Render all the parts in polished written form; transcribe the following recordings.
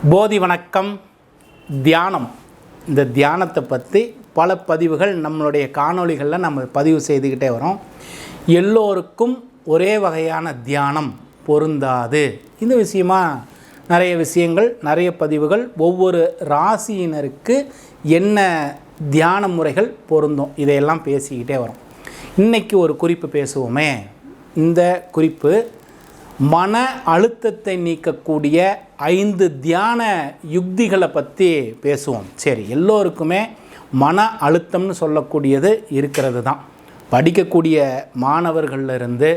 போதி வணக்கம். தியானம். இந்த தியானத்தை பற்றி பல பதிவுகள் நம்மளுடைய காணொளிகளில் நம்ம பதிவு செய்துக்கிட்டே வரோம். எல்லோருக்கும் ஒரே வகையான தியானம் பொருந்தாது. இந்த விஷயமாக நிறைய விஷயங்கள், நிறைய பதிவுகள், ஒவ்வொரு ராசியினருக்கு என்ன தியான முறைகள் பொருந்தும், இதையெல்லாம் பேசிக்கிட்டே வரோம். இன்றைக்கி ஒரு குறிப்பு பேசுவோமே. இந்த குறிப்பு மன அழுத்தத்தை நீக்கக்கூடிய 5 தியான யுக்திகளை பற்றி பேசுவோம். சரி, எல்லோருக்குமே மன அழுத்தம்னு சொல்லக்கூடியது இருக்கிறது தான். படிக்கக்கூடிய மாணவர்களிலிருந்து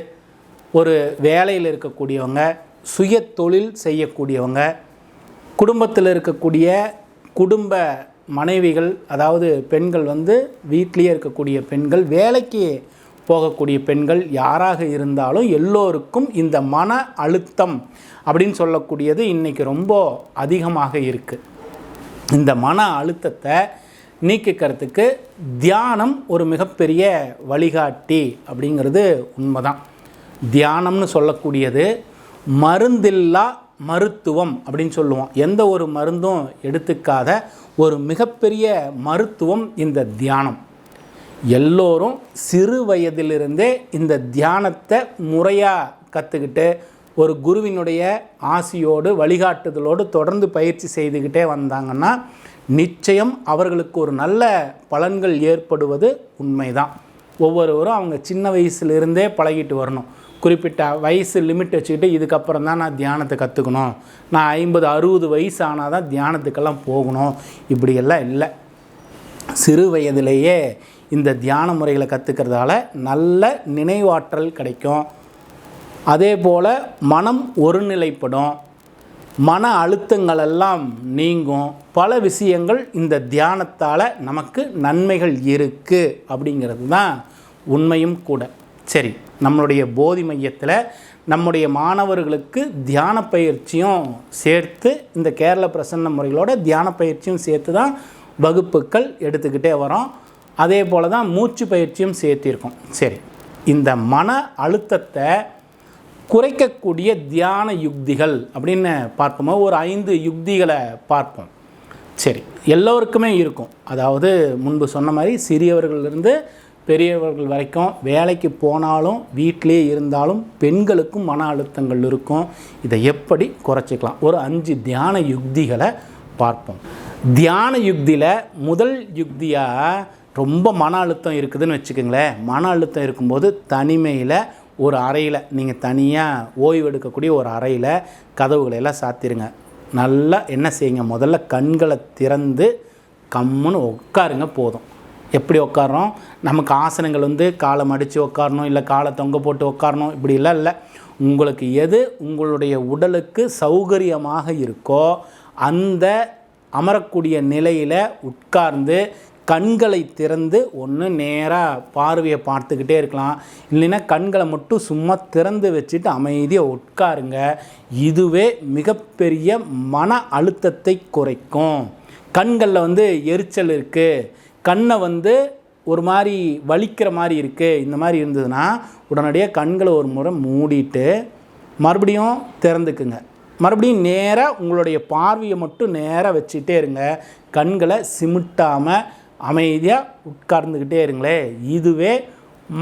ஒரு வேலையில் இருக்கக்கூடியவங்க, சுய தொழில் செய்யக்கூடியவங்க, குடும்பத்தில் இருக்கக்கூடிய குடும்ப மனைவிகள், அதாவது பெண்கள் வீட்டிலேயே இருக்கக்கூடிய பெண்கள், வேலைக்கு போகக்கூடிய பெண்கள், யாராக இருந்தாலும் எல்லோருக்கும் இந்த மன அழுத்தம் அப்படின்னு சொல்லக்கூடியது இன்றைக்கி ரொம்ப அதிகமாக இருக்குது. இந்த மன அழுத்தத்தை நீக்கிக்கிறதுக்கு தியானம் ஒரு மிகப்பெரிய வழிகாட்டி அப்படிங்கிறது உண்மைதான். தியானம்னு சொல்லக்கூடியது மருந்தில்லா மருத்துவம் அப்படின்னு சொல்லுவோம். எந்த ஒரு மருந்தும் எடுத்துக்காத ஒரு மிகப்பெரிய மருத்துவம் இந்த தியானம். எல்லோரும் சிறு வயதிலிருந்தே இந்த தியானத்தை முறையாக கற்றுக்கிட்டு ஒரு குருவினுடைய ஆசியோடு வழிகாட்டுதலோடு தொடர்ந்து பயிற்சி செய்துக்கிட்டே வந்தாங்கன்னா நிச்சயம் அவர்களுக்கு ஒரு நல்ல பலன்கள் ஏற்படுவது உண்மைதான். ஒவ்வொருவரும் அவங்க சின்ன வயசுலேருந்தே பழகிட்டு வரணும். குறிப்பிட்ட வயசு லிமிட் வச்சுக்கிட்டு இதுக்கப்புறம் தான் நான் தியானத்தை கற்றுக்கணும், நான் 50-60 வயசு ஆனால் தான் தியானத்துக்கெல்லாம் போகணும், இப்படியெல்லாம் இல்லை. சிறு வயதிலேயே இந்த தியான முறைகளை கற்றுக்கிறதால நல்ல நினைவாற்றல் கிடைக்கும். அதே போல் மனம் ஒருநிலைப்படும், மன அழுத்தங்களெல்லாம் நீங்கும். பல விஷயங்கள் இந்த தியானத்தால் நமக்கு நன்மைகள் இருக்குது அப்படிங்கிறது தான் உண்மையும் கூட. சரி, நம்மளுடைய போதி மையத்தில் நம்முடைய மாணவர்களுக்கு தியான பயிற்சியும் சேர்த்து, இந்த கேரள பிரசன்ன முறைகளோட தியான பயிற்சியும் சேர்த்து தான் வகுப்புகள் எடுத்துக்கிட்டே வரோம். அதே போல் தான் மூச்சு பயிற்சியும் சேர்த்திருக்கோம். சரி, இந்த மன அழுத்தத்தை குறைக்கக்கூடிய தியான யுக்திகள் அப்படின்னு பார்க்கும்போது ஒரு 5 யுக்திகளை பார்ப்போம். சரி, எல்லோருக்குமே இருக்கும். அதாவது முன்பு சொன்ன மாதிரி சிறியவர்களிலிருந்து பெரியவர்கள் வரைக்கும் வேலைக்கு போனாலும் வீட்டிலே இருந்தாலும் பெண்களுக்கும் மன அழுத்தங்கள் இருக்கும். இதை எப்படி குறைச்சிக்கலாம், ஒரு 5 தியான யுக்திகளை பார்ப்போம். தியான யுக்தியில் முதல் யுக்தியாக ரொம்ப மன அழுத்தம் இருக்குதுன்னு வச்சுக்கோங்களேன். மன அழுத்தம் இருக்கும்போது தனிமையில் ஒரு அறையில், நீங்கள் தனியாக ஓய்வு எடுக்கக்கூடிய ஒரு அறையில் கதவுகளையெல்லாம் சாத்திருங்க. நல்லா என்ன செய்யுங்க, முதல்ல கண்களை திறந்து கம்முன்னு உட்காருங்க. போதும். எப்படி உட்காரோம், நமக்கு ஆசனங்கள் காலை மடித்து உட்காரணும், இல்லை காலை தொங்க போட்டு உட்காரணும், இப்படிலாம் இல்லை. உங்களுக்கு எது உங்களுடைய உடலுக்கு சௌகரியமாக இருக்கோ அந்த அமரக்கூடிய நிலையில் உட்கார்ந்து கண்களை திறந்து ஒன்று நேராக பார்வையை பார்த்துக்கிட்டே இருக்கலாம். இல்லைன்னா கண்களை மட்டும் சும்மா திறந்து வச்சுட்டு அமைதியாக உட்காருங்க. இதுவே மிகப்பெரிய மன அழுத்தத்தை குறைக்கும். கண்களில் எரிச்சல் இருக்குது, கண்ணை ஒரு மாதிரி வலிக்கிற மாதிரி இருக்குது, இந்த மாதிரி இருந்ததுன்னா உடனடியாக கண்களை ஒரு முறை மூடிட்டு மறுபடியும் திறந்துக்குங்க. மறுபடியும் நேராக உங்களுடைய பார்வையை மட்டும் நேராக வச்சுட்டே இருங்க. கண்களை சிமிட்டாமல் அமைதியாக உட்கார்ந்துக்கிட்டே இருங்களே. இதுவே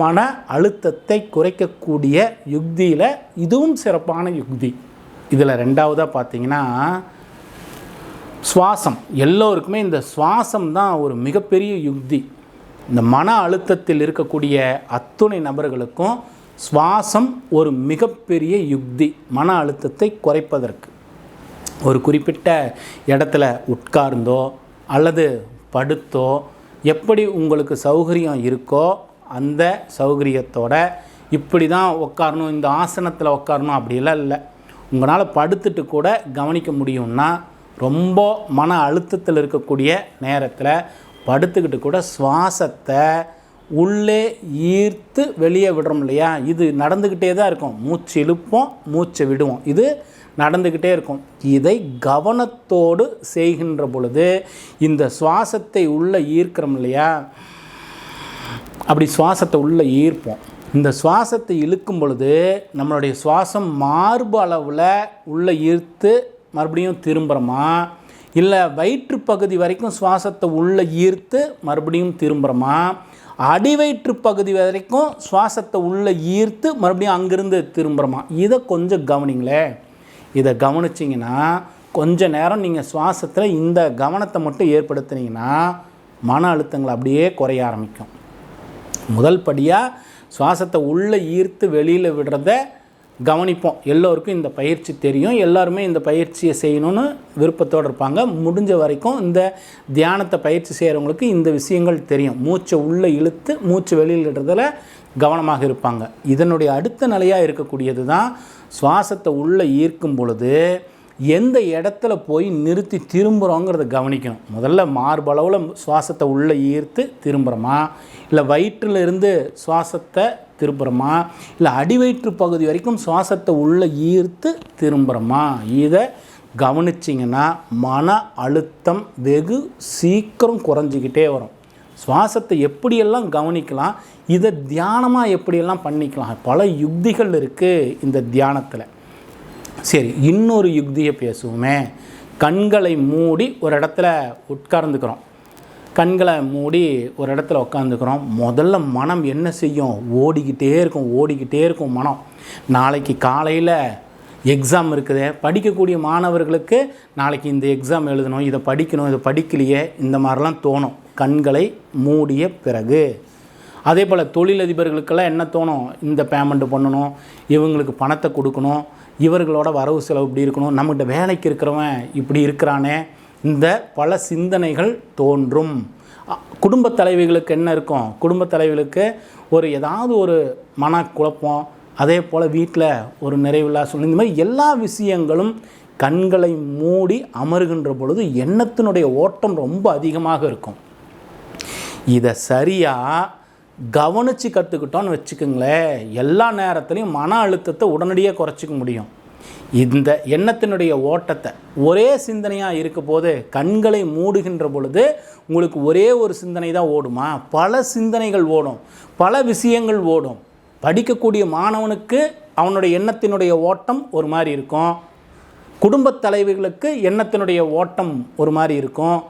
மன அழுத்தத்தை குறைக்கக்கூடிய யுக்தியில் இதுவும் சிறப்பான யுக்தி. இதில் ரெண்டாவதாக பார்த்தீங்கன்னா சுவாசம். எல்லோருக்குமே இந்த சுவாசம் தான் ஒரு மிகப்பெரிய யுக்தி. இந்த மன அழுத்தத்தில் இருக்கக்கூடிய அத்துணை நபர்களுக்கும் சுவாசம் ஒரு மிகப்பெரிய யுக்தி மன அழுத்தத்தை குறைப்பதற்கு. ஒரு குறிப்பிட்ட இடத்துல உட்கார்ந்தோ அல்லது படுத்தோ எப்படி உங்களுக்கு சௌகரியம் இருக்கோ அந்த சௌகரியத்தோட இப்படி தான் உட்காரணும், இந்த ஆசனத்தில் உட்காரணும் அப்படிலாம் இல்லை. உங்களால் படுத்துட்டு கூட கவனிக்க முடியும்னா, ரொம்ப மன அழுத்தத்தில் இருக்கக்கூடிய நேரத்தில் படுத்துக்கிட்டு கூட சுவாசத்தை உள்ளே ஈர்த்து வெளியே விடுறோம் இல்லையா, இது நடந்துக்கிட்டே தான் இருக்கும். மூச்சு இழுப்போம், மூச்சை விடுவோம், இது நடந்துக்கிட்டே இருக்கும். இதை கவனத்தோடு செய்கின்ற பொழுது இந்த சுவாசத்தை உள்ளே ஈர்க்கிறோம் இல்லையா, அப்படி சுவாசத்தை உள்ளே ஈர்ப்போம். இந்த சுவாசத்தை இழுக்கும் பொழுது நம்மளுடைய சுவாசம் மார்பு அளவில் உள்ளே ஈர்த்து மறுபடியும் திரும்புகிறோமா, இல்லை வயிற்று பகுதி வரைக்கும் சுவாசத்தை உள்ளே ஈர்த்து மறுபடியும் திரும்புகிறோமா, அடிவயிற்று பகுதி வரைக்கும் சுவாசத்தை உள்ளே ஈர்த்து மறுபடியும் அங்கேருந்து திரும்புகிறோமா, இதை கொஞ்சம் கவனிங்களே. இதை கவனிச்சிங்கன்னா கொஞ்ச நேரம் நீங்கள் சுவாசத்தில் இந்த கவனத்தை மட்டும் ஏற்படுத்தினீங்கன்னா மன அழுத்தங்கள் அப்படியே குறைய ஆரம்பிக்கும். முதல் படியாக சுவாசத்தை உள்ளே ஈர்த்து வெளியில் விடுறத கவனிப்போம். எல்லோருக்கும் இந்த பயிற்சி தெரியும், எல்லாருமே இந்த பயிற்சியை செய்யணும்னு விருப்பத்தோடு இருப்பாங்க. முடிஞ்ச வரைக்கும் இந்த தியானத்தை பயிற்சி செய்கிறவங்களுக்கு இந்த விஷயங்கள் தெரியும். மூச்சை உள்ளே இழுத்து மூச்சு வெளியில் விடுறதில் கவனமாக இருப்பாங்க. இதனுடைய அடுத்த நிலையாக இருக்கக்கூடியது தான் சுவாசத்தை உள்ளே ஈர்க்கும் பொழுது எந்த இடத்துல போய் நிறுத்தி திரும்புகிறோங்கிறத கவனிக்கணும். முதல்ல மார்பளவில் சுவாசத்தை உள்ளே ஈர்த்து திரும்புகிறோமா, இல்லை வயிற்றில் இருந்து சுவாசத்தை திரும்புகிறோமா, இல்லை அடிவயிற்று பகுதி வரைக்கும் சுவாசத்தை உள்ளே ஈர்த்து திரும்புகிறோமா, இதை கவனிச்சிங்கன்னா மன அழுத்தம் வெகு சீக்கிரம் குறைஞ்சிக்கிட்டே வரும். சுவாசத்தை எப்படியெல்லாம் கவனிக்கலாம், இதை தியானமாக எப்படியெல்லாம் பண்ணிக்கலாம், பல யுக்திகள் இருக்குது இந்த தியானத்தில். சரி, இன்னொரு யுக்தியை பேசுவோமே. கண்களை மூடி ஒரு இடத்துல உட்கார்ந்துக்கிறோம். கண்களை மூடி ஒரு இடத்துல உட்காந்துக்கிறோம். முதல்ல மனம் என்ன செய்யும், ஓடிக்கிட்டே இருக்கும் மனம். நாளைக்கு காலையில் எக்ஸாம் இருக்குது, படிக்கக்கூடிய மாணவர்களுக்கு நாளைக்கு இந்த எக்ஸாம் எழுதணும், இதை படிக்கணும், இதை படிக்கலையே, இந்த மாதிரிலாம் தோணும் கண்களை மூடிய பிறகு. அதே போல் தொழிலதிபர்களுக்கெல்லாம் என்ன தோணும், இந்த பேமெண்ட் பண்ணணும், இவங்களுக்கு பணத்தை கொடுக்கணும், இவர்களோட வரவு செலவு இப்படி இருக்கணும், நம்மகிட்ட வேலைக்கு இருக்கிறவன் இப்படி இருக்கிறானே, இந்த பல சிந்தனைகள் தோன்றும். குடும்பத் தலைவிகளுக்கு என்ன இருக்கும், குடும்பத் தலைவிகளுக்கு ஏதாவது ஒரு மனக்குழப்பம், அதே போல் வீட்டில் ஒரு நிறைவில்லா சூழ்நிலை, இந்த மாதிரி எல்லா விஷயங்களும் கண்களை மூடி அமருகின்ற பொழுது எண்ணத்தினுடைய ஓட்டம் ரொம்ப அதிகமாக இருக்கும். இதை சரியாக கவனித்து கற்றுக்கிட்டோன்னு வச்சுக்கோங்களேன், எல்லா நேரத்துலையும் மன அழுத்தத்தை உடனடியாக குறைச்சிக்க முடியும். இந்த எண்ணத்தினுடைய ஓட்டத்தை ஒரே சிந்தனையாக இருக்க போது கண்களை மூடுகின்ற பொழுது உங்களுக்கு ஒரே ஒரு சிந்தனை தான் ஓடுமா, பல சிந்தனைகள் ஓடும், பல விஷயங்கள் ஓடும். படிக்கக்கூடிய மாணவனுக்கு அவனுடைய எண்ணத்தினுடைய ஓட்டம் ஒரு மாதிரி இருக்கும், குடும்பத் தலைவிகளுக்கு எண்ணத்தினுடைய ஓட்டம் ஒரு மாதிரி இருக்கும்,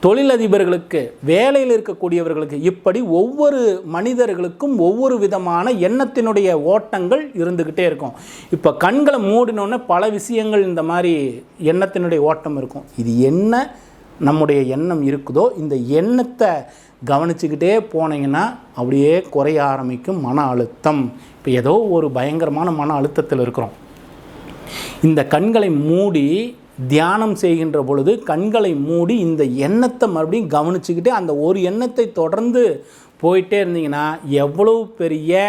தொழிலதிபர்களுக்கு, வேலையில் இருக்கக்கூடியவர்களுக்கு, இப்படி ஒவ்வொரு மனிதர்களுக்கும் ஒவ்வொரு விதமான எண்ணத்தினுடைய ஓட்டங்கள் இருந்துக்கிட்டே இருக்கும். இப்போ கண்களை மூடினோன்னே பல விஷயங்கள் இந்த மாதிரி எண்ணத்தினுடைய ஓட்டம் இருக்கும். இது என்ன நம்முடைய எண்ணம் இருக்குதோ இந்த எண்ணத்தை கவனிச்சுக்கிட்டே போனீங்கன்னா அப்படியே குறைய ஆரம்பிக்கும் மன அழுத்தம். இப்போ ஏதோ ஒரு பயங்கரமான மன அழுத்தத்தில் இருக்கிறோம். இந்த கண்களை மூடி தியானம் செய்கின்ற பொழுது கண்களை மூடி இந்த எண்ணத்தை மறுபடியும் கவனிச்சுக்கிட்டு அந்த ஒரு எண்ணத்தை தொடர்ந்து போயிட்டே இருந்தீங்கன்னா எவ்வளவு பெரிய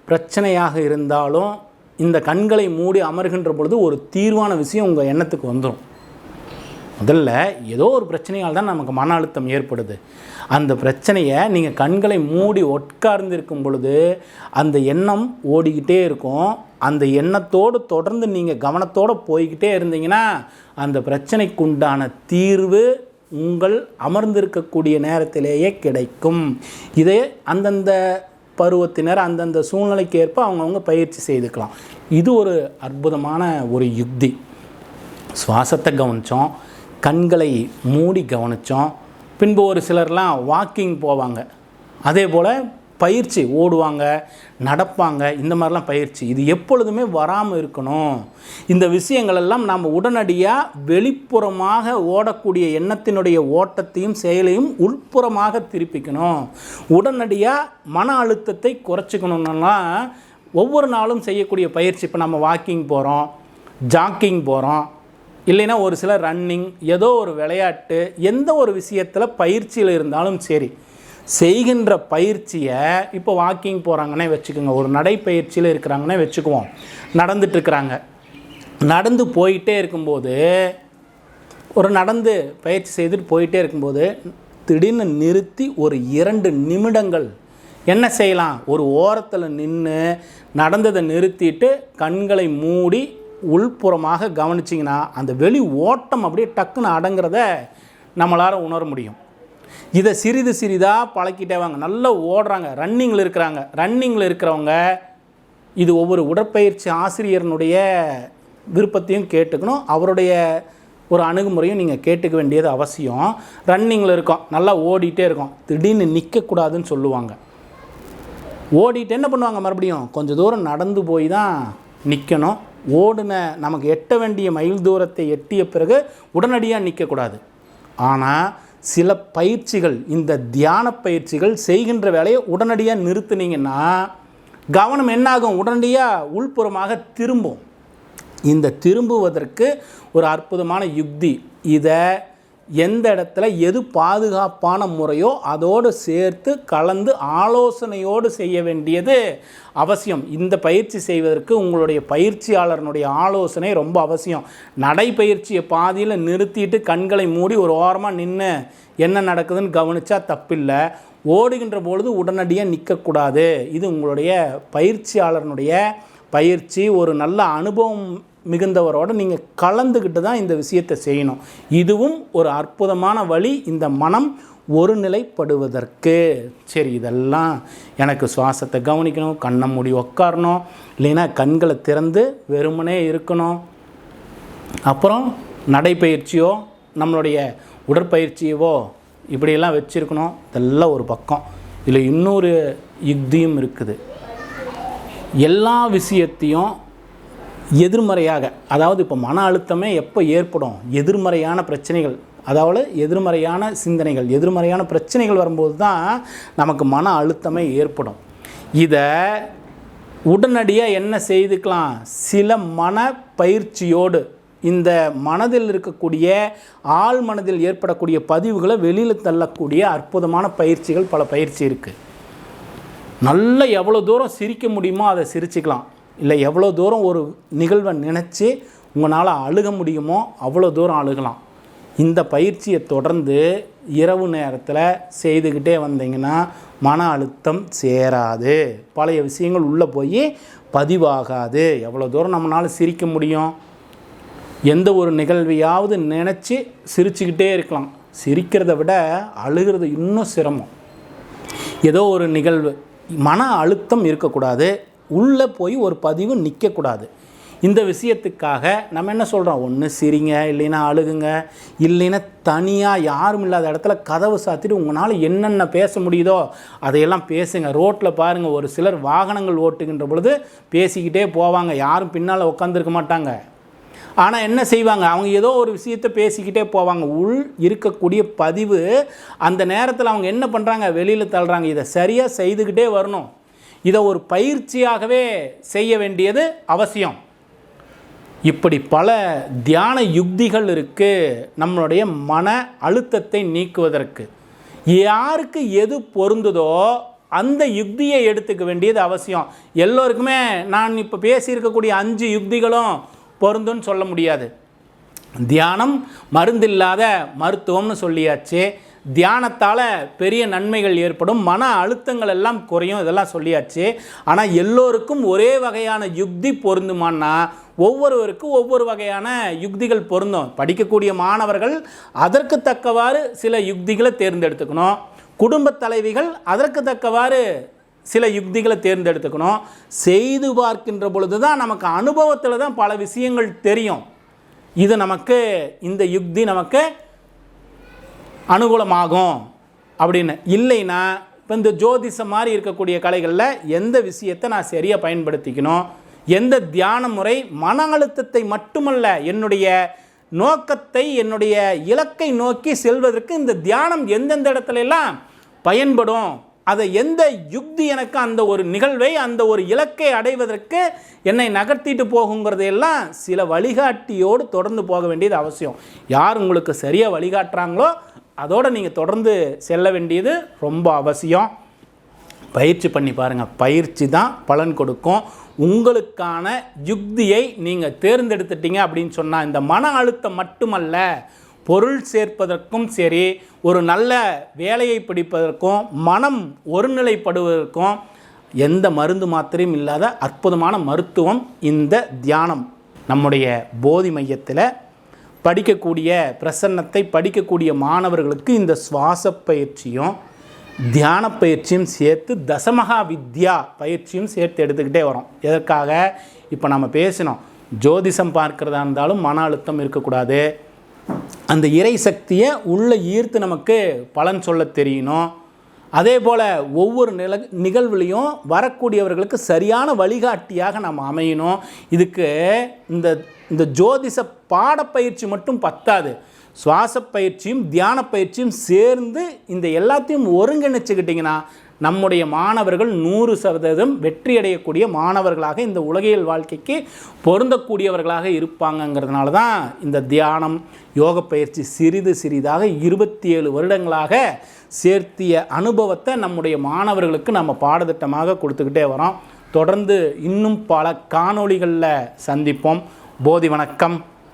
பிரச்சனையாக இருந்தாலும் இந்த கண்களை மூடி அமர்கின்ற பொழுது ஒரு தீர்வான விஷயம் உங்கள் எண்ணத்துக்கு வந்துடும். முதல்ல ஏதோ ஒரு பிரச்சனையால் தான் நமக்கு மன அழுத்தம் ஏற்படுது. அந்த பிரச்சனையை நீங்கள் கண்களை மூடி உட்கார்ந்திருக்கும் பொழுது அந்த எண்ணம் ஓடிக்கிட்டே இருக்கும். அந்த எண்ணத்தோடு தொடர்ந்து நீங்கள் கவனத்தோடு போய்கிட்டே இருந்தீங்கன்னா அந்த பிரச்சனைக்குண்டான தீர்வு உங்கள் அமர்ந்திருக்கக்கூடிய நேரத்திலேயே கிடைக்கும். இதே அந்தந்த பருவத்தினர் அந்தந்த சூழ்நிலைக்கு ஏற்ப அவங்கவுங்க பயிற்சி செய்துக்கலாம். இது ஒரு அற்புதமான ஒரு யுக்தி. சுவாசத்தை கவனித்தோம், கண்களை மூடி கவனித்தோம். பின்பு ஒரு சிலர்லாம் வாக்கிங் போவாங்க, அதே போல் பயிற்சி ஓடுவாங்க, நடப்பாங்க, இந்த மாதிரிலாம் பயிற்சி. இது எப்பொழுதுமே வராமல் இருக்கணும். இந்த விஷயங்களெல்லாம் நாம் உடனடியாக வெளிப்புறமாக ஓடக்கூடிய எண்ணத்தினுடைய ஓட்டத்தையும் செயலையும் உள்புறமாக திருப்பிக்கணும். உடனடியாக மன அழுத்தத்தை குறைச்சிக்கணுன்னா ஒவ்வொரு நாளும் செய்யக்கூடிய பயிற்சி. இப்போ நம்ம வாக்கிங் போகிறோம், ஜாக்கிங் போகிறோம், இல்லைன்னா ஒரு சில ரன்னிங், ஏதோ ஒரு விளையாட்டு, எந்த ஒரு விஷயத்தில் பயிற்சியில் இருந்தாலும் சரி, செய்கின்ற பயிற்சியை இப்போ வாக்கிங் போகிறாங்கன்னே வச்சுக்கோங்க, ஒரு நடைப்பயிற்சியில் இருக்கிறாங்கன்னே வச்சுக்குவோம், நடந்துட்டுருக்குறாங்க. நடந்து போயிட்டே இருக்கும்போது நடந்து பயிற்சி செய்துட்டு போயிட்டே இருக்கும்போது திடீர்னு நிறுத்தி ஒரு 2 நிமிடங்கள் என்ன செய்யலாம், ஒரு ஓரத்தில் நின்று நடந்ததை நிறுத்திட்டு கண்களை மூடி உள்புறமாக கவனிச்சிங்கன்னா அந்த வெளி ஓட்டம் அப்படியே டக்குன்னு அடங்கிறத நம்மளால் உணர முடியும். இதை சிறிது சிறிதாக பழக்கிட்டே வாங்க. நல்லா ஓடுறாங்க, ரன்னிங்கில் இருக்கிறாங்க, ரன்னிங்கில் இருக்கிறவங்க இது ஒவ்வொரு உடற்பயிற்சி ஆசிரியர்னுடைய விருப்பத்தையும் கேட்டுக்கணும், அவருடைய ஒரு அணுகுமுறையும் நீங்கள் கேட்டுக்க வேண்டியது அவசியம். ரன்னிங்கில் இருக்கோம், நல்லா ஓடிட்டே இருக்கோம், திடீர்னு நிற்கக்கூடாதுன்னு சொல்லுவாங்க. ஓடிட்டு என்ன பண்ணுவாங்க, மறுபடியும் கொஞ்சம் தூரம் நடந்து போய் தான் நிற்கணும். ஓடின நமக்கு எட்ட வேண்டிய மைல் தூரத்தை எட்டிய பிறகு உடனடியாக நிற்கக்கூடாது. ஆனால் சில பயிற்சிகள், இந்த தியான பயிற்சிகள் செய்கின்ற வேலையை உடனடியாக நிறுத்துனீங்கன்னா கவனம் என்னாகும், உடனடியாக உள்புறமாக திரும்பும். இந்த திரும்புவதற்கு ஒரு அற்புதமான யுக்தி. இதை எந்த இடத்துல எது பாதுகாப்பான முறையோ அதோடு சேர்த்து கலந்து ஆலோசனையோடு செய்ய வேண்டியது அவசியம். இந்த பயிற்சி செய்வதற்கு உங்களுடைய பயிற்சியாளர்களுடைய ஆலோசனை ரொம்ப அவசியம். நடைப்பயிற்சியை பாதியில் நிறுத்திட்டு கண்களை மூடி ஒரு ஓரமாக நின்று என்ன நடக்குதுன்னு கவனித்தா தப்பில்லை. ஓடுகின்ற பொழுது உடனடியாக நிற்கக்கூடாது. இது உங்களுடைய பயிற்சியாளர்களுடைய பயிற்சி. ஒரு நல்ல அனுபவம் மிகுந்தவரோடு நீங்கள் கலந்துக்கிட்டு தான் இந்த விஷயத்தை செய்யணும். இதுவும் ஒரு அற்புதமான வழி இந்த மனம் ஒருநிலைப்படுவதற்கு. சரி, இதெல்லாம் எனக்கு சுவாசத்தை கவனிக்கணும், கண்ணை மூடி உட்காரணும், இல்லைன்னா கண்களை திறந்து வெறுமனே இருக்கணும், அப்புறம் நடைப்பயிற்சியோ நம்மளுடைய உடற்பயிற்சியவோ இப்படியெல்லாம் வச்சுருக்கணும். இதெல்லாம் ஒரு பக்கம். இதில் இன்னொரு யுக்தியும் இருக்குது. எல்லா விஷயத்தையும் எதிர்மறையாக, அதாவது இப்போ மன அழுத்தமே எப்போ ஏற்படும், எதிர்மறையான பிரச்சனைகள், அதாவது எதிர்மறையான சிந்தனைகள், எதிர்மறையான பிரச்சனைகள் வரும்போது தான் நமக்கு மன அழுத்தமே ஏற்படும். இதை உடனடியாக என்ன செய்துக்கலாம், சில மன பயிற்சியோடு இந்த மனதில் இருக்கக்கூடிய ஆழ் மனதில் ஏற்படக்கூடிய பதிவுகளை வெளியில் தள்ளக்கூடிய அற்புதமான பயிற்சிகள், பல பயிற்சி இருக்குது. நல்ல எவ்வளோ தூரம் சிரிக்க முடியுமோ அதை சிரிச்சுக்கலாம், இல்லை எவ்வளோ தூரம் ஒரு நிகழ்வை நினச்சி உங்களால் அழுக முடியுமோ அவ்வளோ தூரம் அழுகலாம். இந்த பயிற்சியை தொடர்ந்து இரவு நேரத்தில் செய்துக்கிட்டே வந்தீங்கன்னா மன அழுத்தம் சேராது, பழைய விஷயங்கள் உள்ளே போய் பதிவாகாது. எவ்வளோ தூரம் நம்மளால் சிரிக்க முடியும், எந்த ஒரு நிகழ்வையாவது நினச்சி சிரிச்சுக்கிட்டே இருக்கலாம். சிரிக்கிறத விட அழுகிறது இன்னும் சிரமம். ஏதோ ஒரு நிகழ்வு, மன அழுத்தம் இருக்கக்கூடாது, உள்ளே போய் ஒரு பதிவு நிற்கக்கூடாது. இந்த விஷயத்துக்காக நம்ம என்ன சொல்கிறோம், ஒன்று சிரிங்க, இல்லைன்னா அழுகுங்க, இல்லைன்னா தனியாக யாரும் இல்லாத இடத்துல கதவை சாத்திட்டு உங்களால் என்னென்ன பேச முடியுதோ அதையெல்லாம் பேசுங்க. ரோட்டில் பாருங்கள், ஒரு சிலர் வாகனங்கள் ஓட்டுகின்ற பொழுது பேசிக்கிட்டே போவாங்க, யாரும் பின்னால் உட்காந்துருக்க மாட்டாங்க. ஆனால் என்ன செய்வாங்க, அவங்க ஏதோ ஒரு விஷயத்தை பேசிக்கிட்டே போவாங்க. உள் இருக்கக்கூடிய பதிவு அந்த நேரத்தில் அவங்க என்ன பண்ணுறாங்க, வெளியில் தள்ளுறாங்க. இதை சரியாக செய்துக்கிட்டே வரணும். இதை ஒரு பயிற்சியாகவே செய்ய வேண்டியது அவசியம். இப்படி பல தியான யுக்திகள் இருக்குது நம்மளுடைய மன அழுத்தத்தை நீக்குவதற்கு. யாருக்கு எது பொருந்துதோ அந்த யுக்தியை எடுத்துக்க வேண்டியது அவசியம். எல்லோருக்குமே நான் இப்போ பேசியிருக்கக்கூடிய 5 யுக்திகளும் பொருந்துன்னு சொல்ல முடியாது. தியானம் மருந்தில்லாத மருத்துவம்னு சொல்லியாச்சு. தியானத்தால் பெரிய நன்மைகள் ஏற்படும், மன அழுத்தங்கள் எல்லாம் குறையும், இதெல்லாம் சொல்லியாச்சு. ஆனால் எல்லோருக்கும் ஒரே வகையான யுக்தி பொருந்துமான்னா ஒவ்வொருவருக்கும் ஒவ்வொரு வகையான யுக்திகள் பொருந்தும். படிக்கக்கூடிய மாணவர்கள் அதற்கு தக்கவாறு சில யுக்திகளை தேர்ந்தெடுத்துக்கணும். குடும்பத் தலைவிகள் அதற்கு தக்கவாறு சில யுக்திகளை தேர்ந்தெடுத்துக்கணும். செய்து பார்க்கின்ற பொழுது தான் நமக்கு அனுபவத்தில் தான் பல விஷயங்கள் தெரியும். இது நமக்கு, இந்த யுக்தி நமக்கு அனுகூலமாகும் அப்படின்னு. இல்லைன்னா இப்போ இந்த ஜோதிஷம் மாதிரி இருக்கக்கூடிய கலைகளில் எந்த விஷயத்தை நான் சரியாக பயன்படுத்திக்கணும், எந்த தியான முறை மன அழுத்தத்தை மட்டுமல்ல என்னுடைய நோக்கத்தை, என்னுடைய இலக்கை நோக்கி செல்வதற்கு இந்த தியானம் எந்தெந்த இடத்துல எல்லாம் பயன்படும், அதை எந்த யுக்தி எனக்கு அந்த ஒரு நிகழ்வை, அந்த ஒரு இலக்கை அடைவதற்கு என்னை நகர்த்திட்டு போகுங்கிறதையெல்லாம் சில வழிகாட்டியோடு தொடர்ந்து போக வேண்டியது அவசியம். யார் உங்களுக்கு சரியாக வழிகாட்டுறாங்களோ அதோடு நீங்கள் தொடர்ந்து செல்ல வேண்டியது ரொம்ப அவசியம். பயிற்சி பண்ணி பாருங்கள், பயிற்சி தான் பலன் கொடுக்கும். உங்களுக்கான யுக்தியை நீங்கள் தேர்ந்தெடுத்துட்டீங்க அப்படின்னு சொன்னால் இந்த மன அழுத்தம் மட்டுமல்ல, பொருள் சேர்ப்பதற்கும் சரி, ஒரு நல்ல வேலையை பிடிப்பதற்கும், மனம் ஒருநிலைப்படுவதற்கும் எந்த மருந்து மாத்திரையும் இல்லாத அற்புதமான மருத்துவம் இந்த தியானம். நம்முடைய போதி மையத்தில் படிக்கக்கூடிய பிரசன்னத்தை படிக்கக்கூடிய மாணவர்களுக்கு இந்த சுவாச பயிற்சியும் தியான பயிற்சியும் சேர்த்து தசமகா வித்யா பயிற்சியும் சேர்த்து எடுத்துக்கிட்டே வரோம். எதற்காக, இப்போ நம்ம பேசினோம் ஜோதிஷம் பார்க்கிறதா இருந்தாலும் மன அழுத்தம் இருக்கக்கூடாது. அந்த இறை சக்தியை உள்ளே ஈர்த்து நமக்கு பலன் சொல்ல தெரியணும். அதே போல் ஒவ்வொரு நிகழ்வுலையும் வரக்கூடியவர்களுக்கு சரியான வழிகாட்டியாக நம்ம அமையணும். இதுக்கு இந்த ஜோதிஷ பாடப்பயிற்சி மட்டும் பத்தாது. சுவாச பயிற்சியும் தியான பயிற்சியும் சேர்ந்து இந்த எல்லாத்தையும் ஒருங்கிணைச்சிக்கிட்டிங்கன்னா நம்முடைய மாணவர்கள் 100% வெற்றி அடையக்கூடிய மாணவர்களாக இந்த உலகியல் வாழ்க்கைக்கு பொருந்தக்கூடியவர்களாக இருப்பாங்கங்கிறதுனால தான் இந்த தியானம் யோக பயிற்சி சிறிது சிறிதாக 27 வருடங்களாக சேர்த்திய அனுபவத்தை நம்முடைய மாணவர்களுக்கு நம்ம பாடத்திட்டமாக கொடுத்துக்கிட்டே வரோம். தொடர்ந்து இன்னும் பல காணொளிகளில் சந்திப்போம். போதி வணக்கம்.